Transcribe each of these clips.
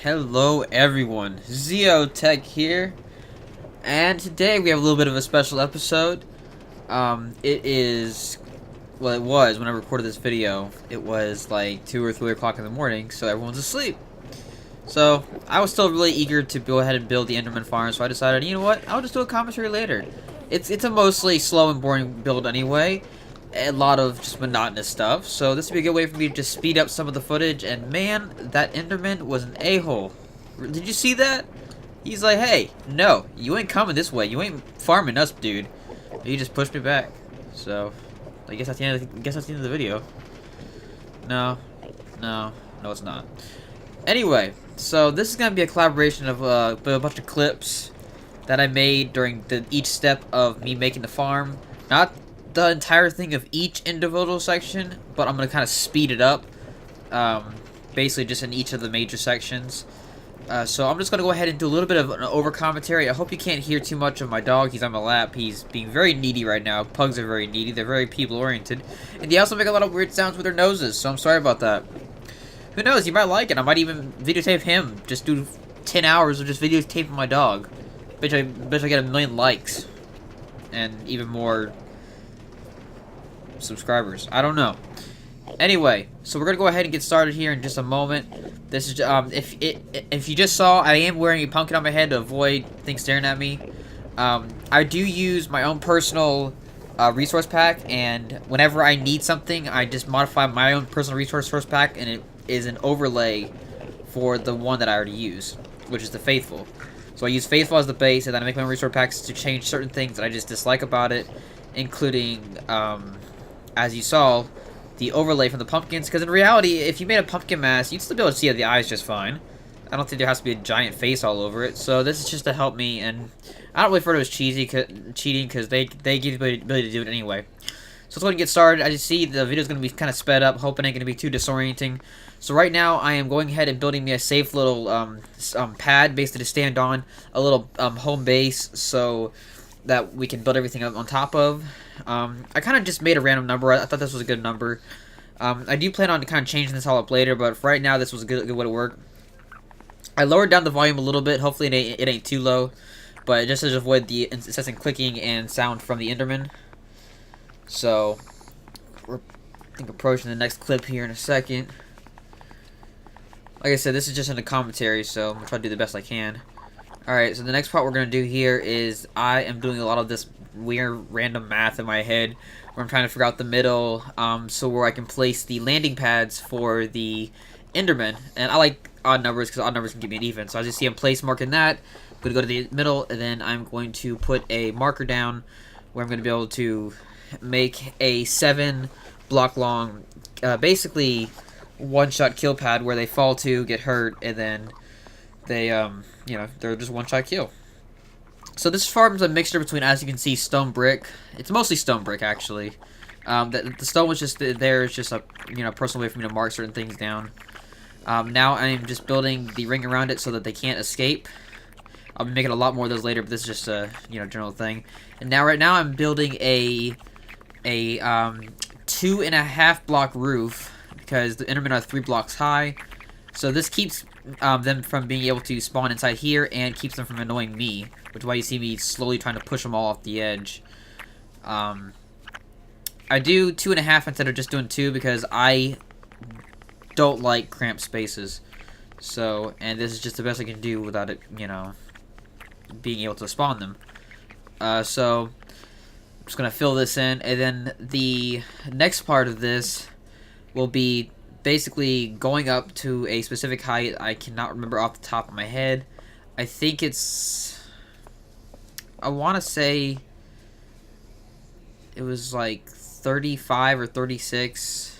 Hello everyone, Zeotech here, and today we have a little bit of a special episode. It is, well it was, when I recorded this video, it was like 2 or 3 o'clock in the morning, so everyone's asleep. So, I was still really eager to go ahead and build the Enderman Farm, so I decided, you know what, I'll just do a commentary later. It's a mostly slow and boring build anyway, a lot of just monotonous stuff, so this would be a good way for me to just speed up some of the footage, and man, that Enderman was an a-hole. Did you see that? He's like, hey, no, you ain't coming this way, you ain't farming us, dude. He just pushed me back, so, I guess that's the end of the video. No, it's not. Anyway, so this is going to be a collaboration of a bunch of clips that I made during each step of me making the farm. Not the entire thing of each individual section, but I'm going to kind of speed it up. Basically just in each of the major sections. So I'm just going to go ahead and do a little bit of an over commentary. I hope you can't hear too much of my dog. He's on my lap. He's being very needy right now. Pugs are very needy. They're very people oriented. And they also make a lot of weird sounds with their noses, so I'm sorry about that. Who knows, you might like it. I might even videotape him. Just do 10 hours of just videotaping my dog. Bet I get 1 million likes. And even more subscribers. I don't know. Anyway, so we're gonna go ahead and get started here in just a moment. This is if you just saw, I am wearing a pumpkin on my head to avoid things staring at me. I do use my own personal resource pack, and whenever I need something, I just modify my own personal resource pack, and it is an overlay for the one that I already use, which is the Faithful. So I use Faithful as the base, and then I make my own resource packs to change certain things that I just dislike about it, including, as you saw, the overlay from the pumpkins, because in reality, if you made a pumpkin mask, you'd still be able to see the eyes just fine. I don't think there has to be a giant face all over it, so this is just to help me, and I don't really refer to it as cheating, because they give you the ability to do it anyway. So let's go ahead and get started. As you see, the video is going to be kind of sped up, hoping it ain't going to be too disorienting. So right now, I am going ahead and building me a safe little pad, basically to stand on, a little home base, so that we can build everything up on top of. I kind of just made a random number. I thought this was a good number. I do plan on kind of changing this all up later, but for right now, this was a good way to work. I lowered down the volume a little bit. Hopefully, it ain't too low, but just to avoid the incessant clicking and sound from the Enderman. So, we're I think approaching the next clip here in a second. Like I said, this is just in a commentary, so I'm going to try to do the best I can. Alright, so the next part we're going to do here is I am doing a lot of this weird random math in my head where I'm trying to figure out the middle, so where I can place the landing pads for the Enderman. And I like odd numbers because odd numbers can give me an even. So as you see, I'm place marking that. I'm going to go to the middle, and then I'm going to put a marker down where I'm going to be able to make a 7 block long, basically one-shot kill pad where they fall to, get hurt, and then they, you know, they're just one-shot kill. So this farm's a mixture between, as you can see, stone brick. It's mostly stone brick, actually. The stone was just there. It's just a, you know, personal way for me to mark certain things down. Now I am just building the ring around it so that they can't escape. I'll be making a lot more of those later, but this is just a, you know, general thing. And now, right now, I'm building a 2.5 block roof because the Endermen are 3 blocks high. So this keeps them from being able to spawn inside here and keeps them from annoying me, which is why you see me slowly trying to push them all off the edge. I do 2.5 instead of just doing 2 because I don't like cramped spaces. So, and this is just the best I can do without it, you know, being able to spawn them. So, I'm just going to fill this in, and then the next part of this will be basically going up to a specific height. I cannot remember off the top of my head. I think it's, I want to say it was like 35 or 36.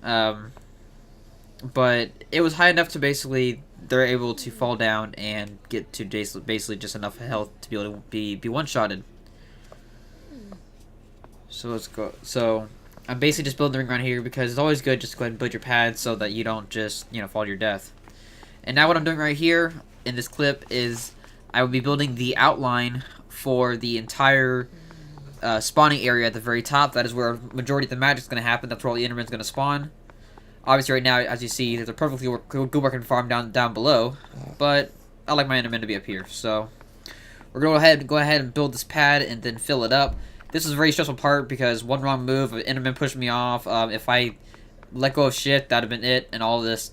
But it was high enough to basically they're able to fall down and get to basically just enough health to be able to be one-shotted. So let's go. So I'm basically just building the ring around here because it's always good just to go ahead and build your pads so that you don't just, you know, fall to your death. And now what I'm doing right here in this clip is I will be building the outline for the entire spawning area at the very top. That is where majority of the magic's going to happen. That's where all the Enderman's going to spawn. Obviously, right now, as you see, there's a perfectly good working farm down below, but I like my Enderman to be up here, so we're gonna go ahead and build this pad and then fill it up. This is a very stressful part because one wrong move, Enderman pushed me off. If I let go of shit, that'd have been it, and all these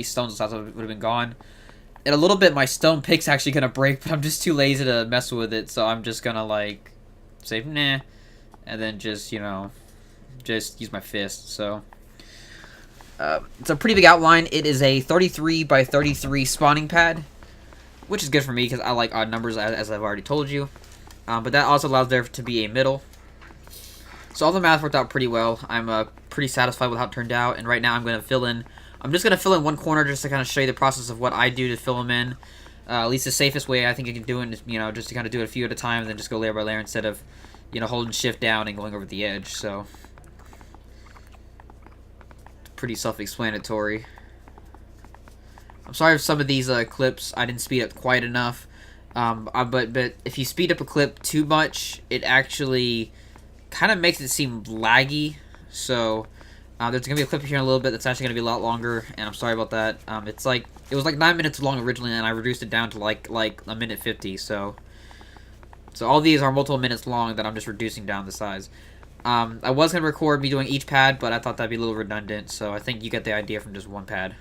stones and stuff would have been gone. In a little bit, my stone pick's actually gonna break, but I'm just too lazy to mess with it, so I'm just gonna like say nah, and then just just use my fist. So it's a pretty big outline. It is a 33 by 33 spawning pad, which is good for me because I like odd numbers, as I've already told you. But that also allows there to be a middle. So all the math worked out pretty well. I'm pretty satisfied with how it turned out, and right now I'm just gonna fill in one corner just to kind of show you the process of what I do to fill them in. At least the safest way I think you can do it is, just to kind of do it a few at a time, and then just go layer by layer instead of, holding shift down and going over the edge. So it's pretty self-explanatory. I'm sorry if some of these clips I didn't speed up quite enough. But if you speed up a clip too much, it actually kind of makes it seem laggy. So there's gonna be a clip here in a little bit that's actually gonna be a lot longer, and I'm sorry about that. It was like 9 minutes long originally, and I reduced it down to like a minute 50. So all these are multiple minutes long that I'm just reducing down the size. I was gonna record me doing each pad, but I thought that'd be a little redundant. So I think you get the idea from just one pad.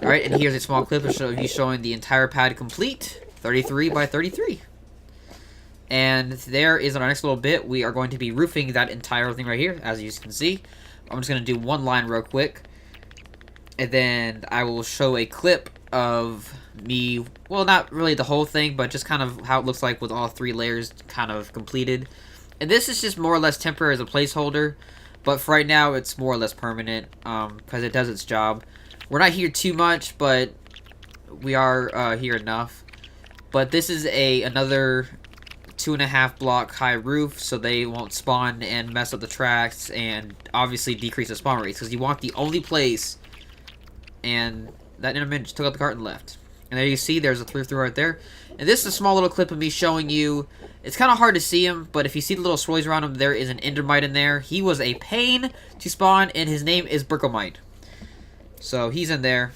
All right, and here's a small clip of you showing the entire pad complete, 33 by 33. And there is our next little bit. We are going to be roofing that entire thing right here, as you can see. I'm just going to do one line real quick. And then I will show a clip of me, well, not really the whole thing, but just kind of how it looks like with all 3 layers kind of completed. And this is just more or less temporary as a placeholder. But for right now, it's more or less permanent because it does its job. We're not here too much, but we are here enough. But this is another 2.5 block high roof, so they won't spawn and mess up the tracks, and obviously decrease the spawn rates, because you want the only place. And that Enderman just took out the cart and left. And there you see, there's a through right there. And this is a small little clip of me showing you. It's kind of hard to see him, but if you see the little swirlies around him, there is an Endermite in there. He was a pain to spawn, and his name is Brickomite. So he's in there,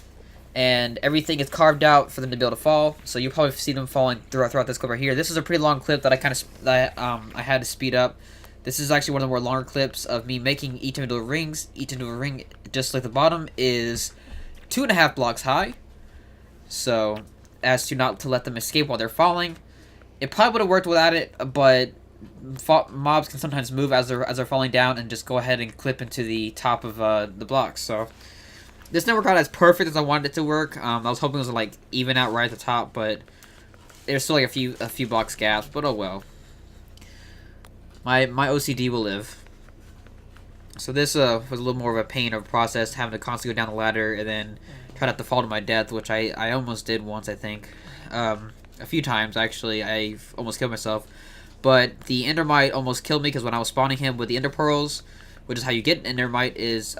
and everything is carved out for them to be able to fall. So you'll probably see them falling throughout this clip right here. This is a pretty long clip that I had to speed up. This is actually one of the more longer clips of me making each individual rings. Each individual ring, just like the bottom, is 2.5 blocks high. So as to not to let them escape while they're falling. It probably would have worked without it, but mobs can sometimes move as they're falling down and just go ahead and clip into the top of the blocks. So this didn't work out as perfect as I wanted it to work. I was hoping it was like even out right at the top, but there's still like a few blocks gaps. But oh well. My OCD will live. So this was a little more of a pain of a process, having to constantly go down the ladder and then try not to fall to my death, which I almost did once, I think. A few times actually, I almost killed myself. But the Endermite almost killed me because when I was spawning him with the Ender Pearls, which is how you get an Endermite, is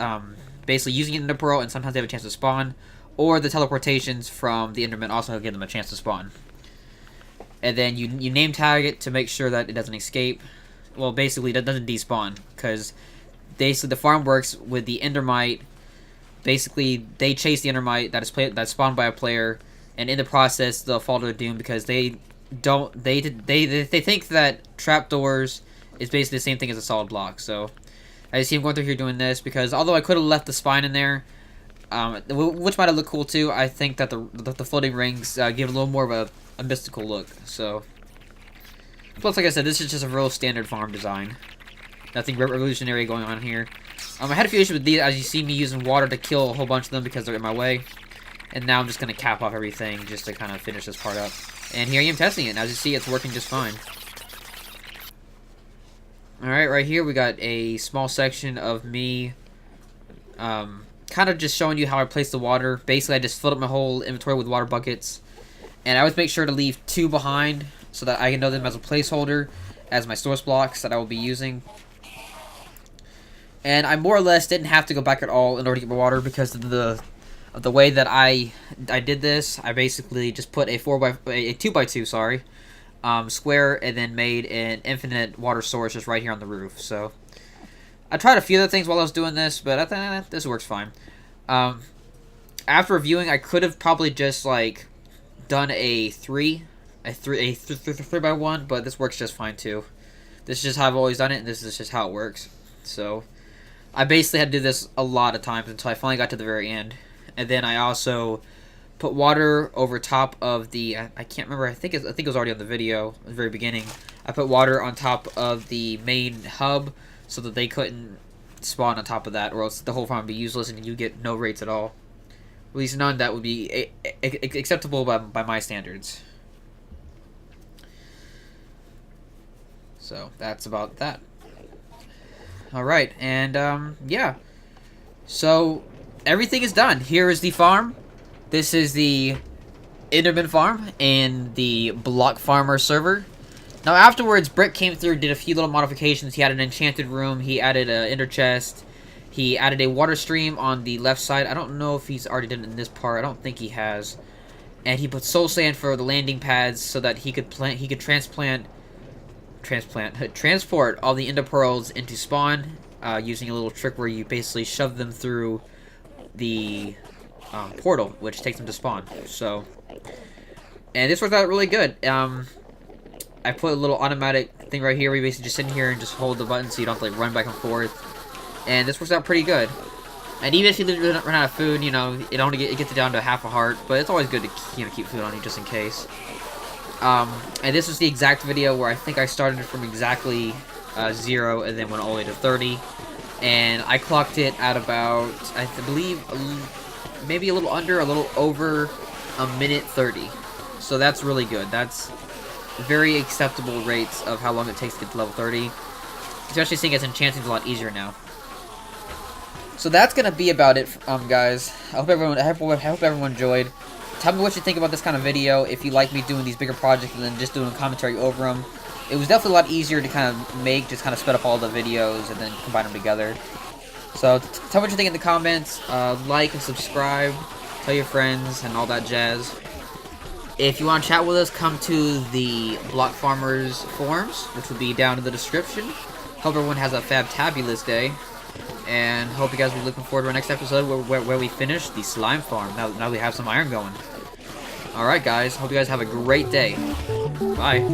basically using an Ender Pearl, and sometimes they have a chance to spawn, or the teleportations from the Enderman also give them a chance to spawn. And then you name tag it to make sure that it doesn't escape. Well, basically, that doesn't despawn, because basically the farm works with the Endermite. Basically, they chase the Endermite that's spawned by a player, and in the process, they'll fall to their doom because they think that trapdoors is basically the same thing as a solid block. So I see him going through here doing this because although I could have left the spine in there, which might have looked cool too, I think that the floating rings give it a little more of a mystical look. So plus, like I said, this is just a real standard farm design. Nothing revolutionary going on here. I had a few issues with these, as you see me using water to kill a whole bunch of them because they're in my way. And now I'm just going to cap off everything just to kind of finish this part up. And here I am testing it, and as you see, it's working just fine. Alright, right here we got a small section of me kind of just showing you how I place the water. Basically, I just filled up my whole inventory with water buckets. And I always make sure to leave 2 behind so that I can know them as a placeholder as my source blocks that I will be using. And I more or less didn't have to go back at all in order to get my water because of the way that I did this. I basically just put a 2x2 square and then made an infinite water source just right here on the roof. So I tried a few other things while I was doing this, but I think this works fine. Um, After reviewing, I could have probably just like done a 3x1, but this works just fine too. This is just how I've always done it, and this is just how it works. So I basically had to do this a lot of times until I finally got to the very end, and then I also put water over top of the. I can't remember. I think it was already on the video at the very beginning. I put water on top of the main hub so that they couldn't spawn on top of that, or else the whole farm would be useless and you get no rates at all. At least none that would be acceptable by my standards. So that's about that. Alright, and yeah. So everything is done. Here is the farm. This is the Enderman Farm in the Block Farmer server. Now afterwards, Brick came through, did a few little modifications. He had an enchanted room. He added an ender chest. He added a water stream on the left side. I don't know if he's already done it in this part. I don't think he has. And he put soul sand for the landing pads so that he could transport all the ender pearls into spawn using a little trick where you basically shove them through the portal, which takes them to spawn. So, and this worked out really good. I put a little automatic thing right here where you basically just sit in here and just hold the button so you don't have to like run back and forth. And this works out pretty good. And even if you run out of food, you know, it gets it down to half a heart, but it's always good to keep food on you just in case. And this was the exact video where I think I started from exactly 0 and then went all the way to 30. And I clocked it at about, I believe, maybe a little under, a little over a minute 30. So that's really good. That's very acceptable rates of how long it takes to get to level 30. Especially seeing as enchanting's a lot easier now. So that's gonna be about it, guys. I hope everyone enjoyed. Tell me what you think about this kind of video. If you like me doing these bigger projects and then just doing commentary over them, it was definitely a lot easier to kind of make. Just kind of sped up all the videos and then combine them together. So tell me what you think in the comments. Like and subscribe. Tell your friends and all that jazz. If you want to chat with us, come to the Block Farmers forums, which will be down in the description. Hope everyone has a fabtabulous day. And hope you guys will be looking forward to our next episode where we finish the slime farm. Now we have some iron going. Alright guys, hope you guys have a great day. Bye.